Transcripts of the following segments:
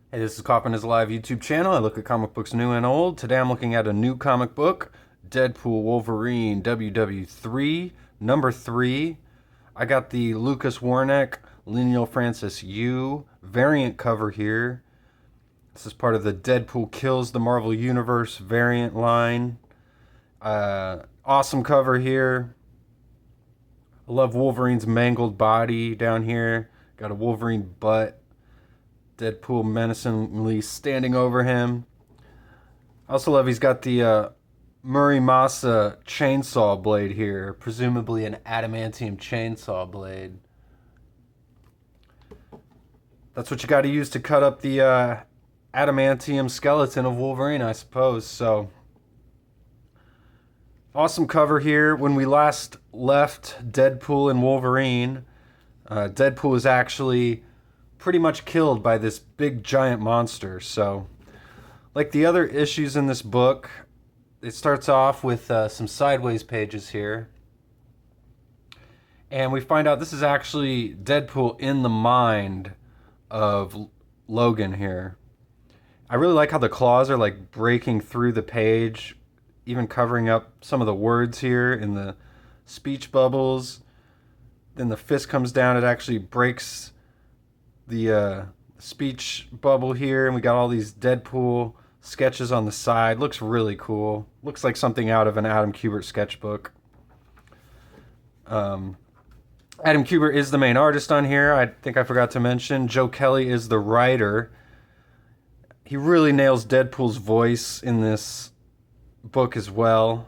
Hey, this is Coppin' is Live YouTube channel. I look at comic books new and old. Today I'm looking at a new comic book, Deadpool Wolverine WWIII, number 3. I got the Lucas Warneck, Lineal Francis Yu variant cover here. This is part of the Deadpool Kills the Marvel Universe variant line. Awesome cover here. I love Wolverine's mangled body down here. Got a Wolverine butt. Deadpool menacingly standing over him. I also love he's got the Murray Masa chainsaw blade here, presumably an adamantium chainsaw blade. That's what you got to use to cut up the adamantium skeleton of Wolverine, I suppose. So, awesome cover here. When we last left Deadpool and Wolverine, Deadpool is actually pretty much killed by this big giant monster. So, like the other issues in this book, it starts off with some sideways pages here. And we find out this is actually Deadpool in the mind of Logan here. I really like how the claws are like breaking through the page, even covering up some of the words here in the speech bubbles. Then the fist comes down, it actually breaks the speech bubble here, and we got all these Deadpool sketches on the side. Looks really cool. Looks like something out of an Adam Kubert sketchbook. Adam Kubert is the main artist on here. I think I forgot to mention Joe Kelly is the writer. He really nails Deadpool's voice in this book as well.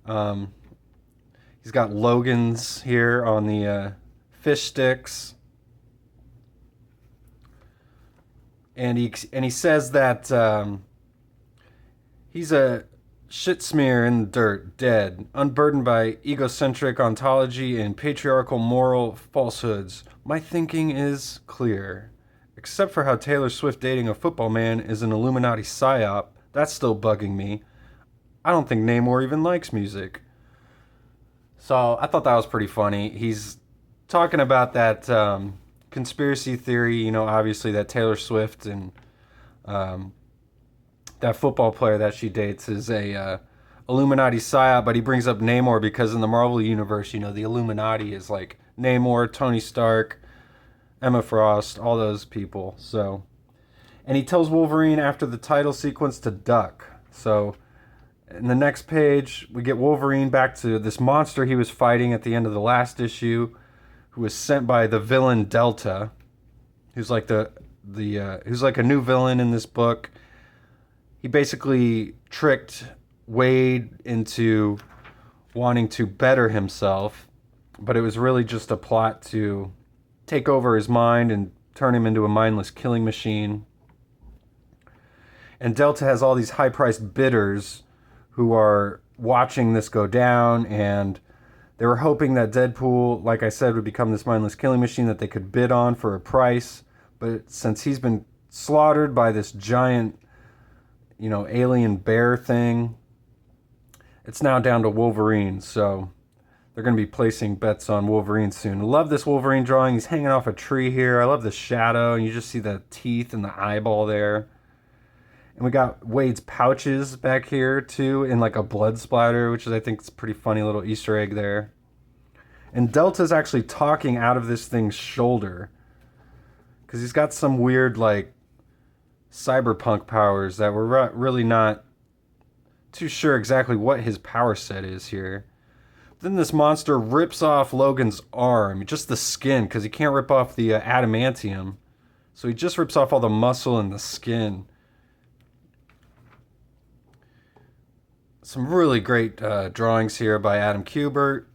He's got Logan's here on the fish sticks. And he says that he's a shit smear in the dirt, dead, unburdened by egocentric ontology and patriarchal moral falsehoods. My thinking is clear. Except for how Taylor Swift dating a football man is an Illuminati psyop, that's still bugging me. I don't think Namor even likes music. So I thought that was pretty funny. He's talking about that conspiracy theory, you know, obviously that Taylor Swift and that football player that she dates is a Illuminati psyop, but he brings up Namor because in the Marvel universe, you know, the Illuminati is like Namor, Tony Stark, Emma Frost, all those people. So, and he tells Wolverine after the title sequence to duck. So, in the next page, we get Wolverine back to this monster he was fighting at the end of the last issue, who was sent by the villain Delta, who's like who's like a new villain in this book. He basically tricked Wade into wanting to better himself, but it was really just a plot to take over his mind and turn him into a mindless killing machine. And Delta has all these high-priced bidders who are watching this go down, and they were hoping that Deadpool, like I said, would become this mindless killing machine that they could bid on for a price. But since he's been slaughtered by this giant, you know, alien bear thing, it's now down to Wolverine. So they're going to be placing bets on Wolverine soon. I love this Wolverine drawing. He's hanging off a tree here. I love the shadow, and you just see the teeth and the eyeball there. And we got Wade's pouches back here, too, in like a blood splatter, which is, I think, is a pretty funny little Easter egg there. And Delta's actually talking out of this thing's shoulder, because he's got some weird, like, cyberpunk powers that we're really not too sure exactly what his power set is here. Then this monster rips off Logan's arm, just the skin, because he can't rip off the adamantium. So he just rips off all the muscle and the skin. Some really great drawings here by Adam Kubert.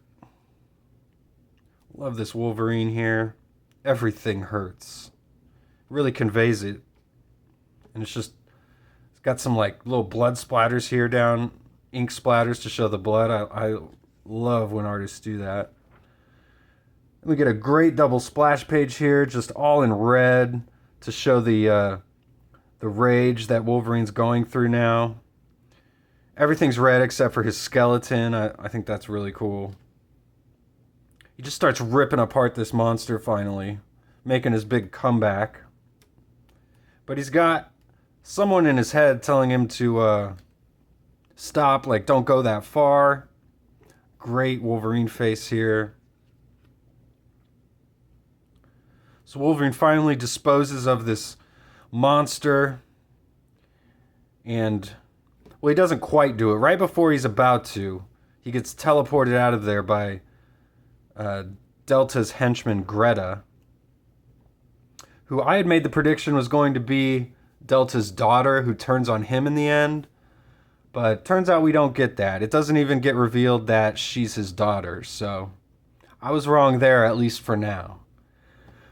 Love this Wolverine here. Everything hurts. Really conveys it. And it's got some like little blood splatters here down, ink splatters to show the blood. I love when artists do that. And we get a great double splash page here, just all in red to show the rage that Wolverine's going through now. Everything's red except for his skeleton. I think that's really cool. He just starts ripping apart this monster finally, making his big comeback. But he's got someone in his head telling him to stop, like, don't go that far. Great Wolverine face here. So Wolverine finally disposes of this monster. And, well, he doesn't quite do it. Right before he's about to, he gets teleported out of there by Delta's henchman, Greta, who I had made the prediction was going to be Delta's daughter, who turns on him in the end. But turns out we don't get that. It doesn't even get revealed that she's his daughter. So I was wrong there, at least for now.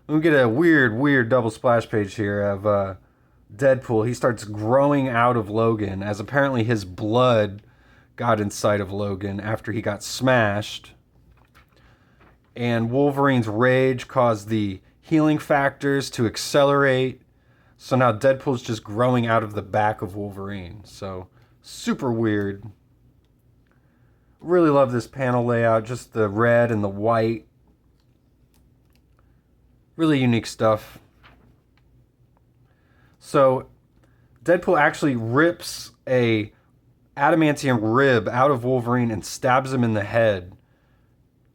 We get a weird double splash page here of Deadpool. He starts growing out of Logan, as apparently his blood got inside of Logan after he got smashed. And Wolverine's rage caused the healing factors to accelerate. So now Deadpool's just growing out of the back of Wolverine. So super weird. Really love this panel layout. Just the red and the white. Really unique stuff. So Deadpool actually rips a adamantium rib out of Wolverine and stabs him in the head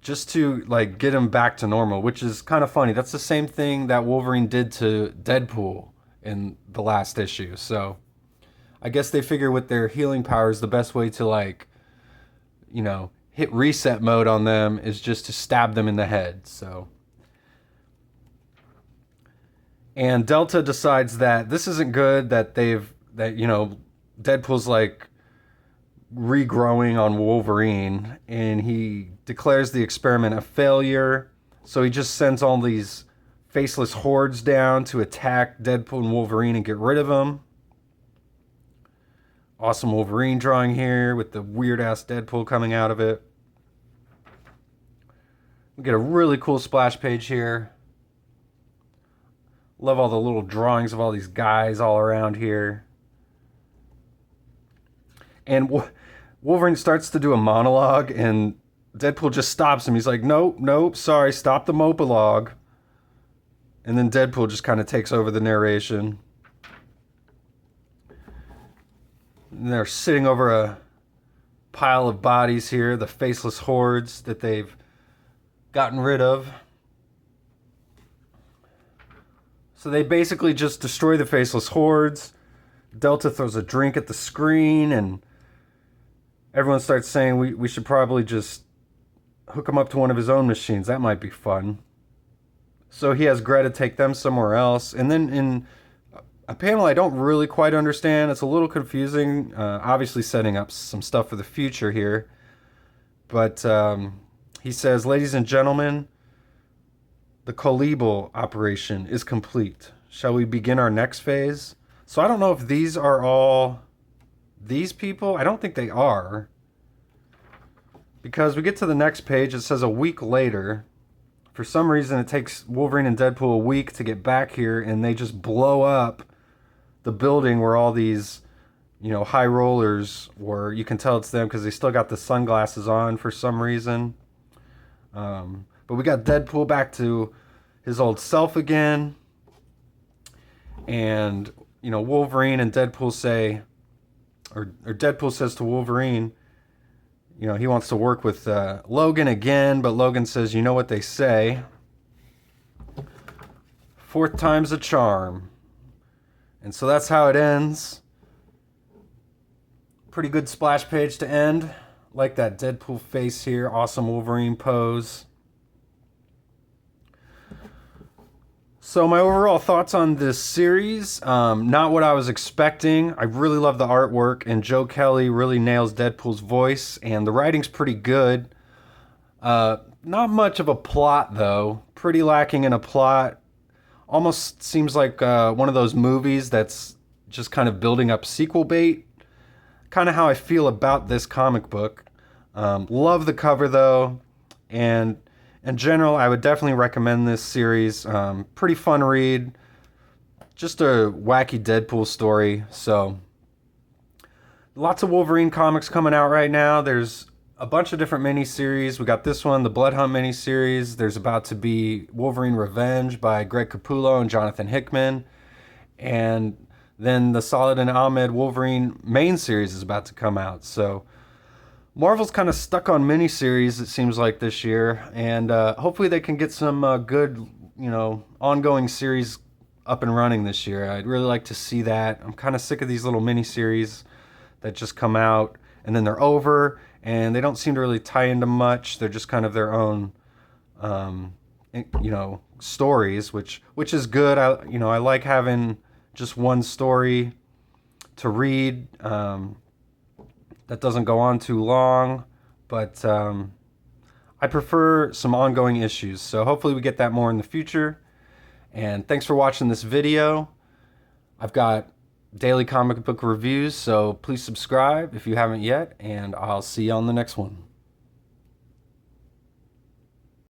just to, like, get him back to normal, which is kind of funny. That's the same thing that Wolverine did to Deadpool in the last issue. So I guess they figure with their healing powers, the best way to, like, you know, hit reset mode on them is just to stab them in the head. So, and Delta decides that this isn't good, that Deadpool's, like, regrowing on Wolverine, and he declares the experiment a failure. So he just sends all these faceless hordes down to attack Deadpool and Wolverine and get rid of them. Awesome Wolverine drawing here with the weird-ass Deadpool coming out of it. We get a really cool splash page here. Love all the little drawings of all these guys all around here. And Wolverine starts to do a monologue, and Deadpool just stops him. He's like, nope, sorry, stop the mopalogue. And then Deadpool just kind of takes over the narration. And they're sitting over a pile of bodies here, the faceless hordes that they've gotten rid of. So they basically just destroy the faceless hordes. Delta throws a drink at the screen, and everyone starts saying we should probably just hook him up to one of his own machines. That might be fun. So he has Greta take them somewhere else. And then in a panel I don't really quite understand. It's a little confusing. Obviously setting up some stuff for the future here. But he says, ladies and gentlemen, the Colibal operation is complete. Shall we begin our next phase? So I don't know if these are all these people. I don't think they are. Because we get to the next page, it says a week later. For some reason, it takes Wolverine and Deadpool a week to get back here, and they just blow up the building where all these, high rollers were. You can tell it's them because they still got the sunglasses on for some reason. But we got Deadpool back to his old self again. And, Wolverine and Deadpool say, or Deadpool says to Wolverine, he wants to work with Logan again, but Logan says, you know what they say, fourth time's a charm. And so that's how it ends. Pretty good splash page to end. Like that Deadpool face here, awesome Wolverine pose. So my overall thoughts on this series, not what I was expecting. I really love the artwork, and Joe Kelly really nails Deadpool's voice, and the writing's pretty good. Not much of a plot, though. Pretty lacking in a plot. Almost seems like one of those movies that's just kind of building up sequel bait. Kind of how I feel about this comic book. Love the cover, though, and in general, I would definitely recommend this series. Pretty fun read. Just a wacky Deadpool story. So, lots of Wolverine comics coming out right now. There's a bunch of different miniseries. We got this one, the Blood Hunt miniseries. There's about to be Wolverine Revenge by Greg Capullo and Jonathan Hickman. and then the Solid and Ahmed Wolverine main series is about to come out. So Marvel's kind of stuck on miniseries, it seems like, this year, and hopefully they can get some good, ongoing series up and running this year. I'd really like to see that. I'm kind of sick of these little miniseries that just come out and then they're over, and they don't seem to really tie into much. They're just kind of their own, stories, which is good. I like having just one story to read that doesn't go on too long, but I prefer some ongoing issues. So hopefully we get that more in the future. And thanks for watching this video. I've got daily comic book reviews, so please subscribe if you haven't yet, and I'll see you on the next one.